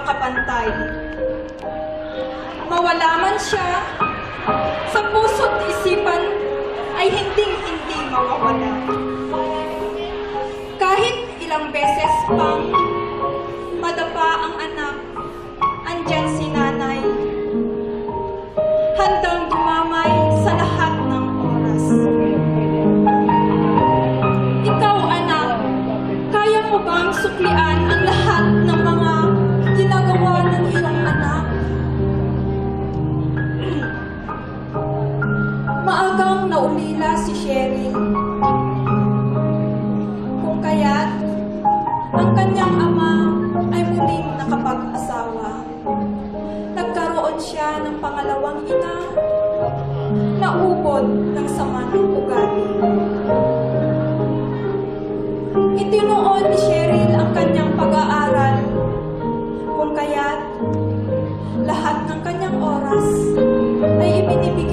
makapantay. Mawala man siya, sa puso't isipan ay hinding-hindi mawawala. Kahit ilang beses pang madapa ang anak, andyan si nanay, handang dumamay sa lahat ng oras. Ikaw, anak, kaya mo bang suklian ang lahat ng mga ginagawa ng iyong anak? Maagang naulila si Cheryl. Kung kaya't ang kanyang ama ay muling nakapag-asawa. Nagkaroon siya ng pangalawang ina, naubod ng sama ng ugali. Itinuon ni Cheryl ang kanyang pag-aaral, kung kaya't lahat ng kanyang oras ay ibinibigay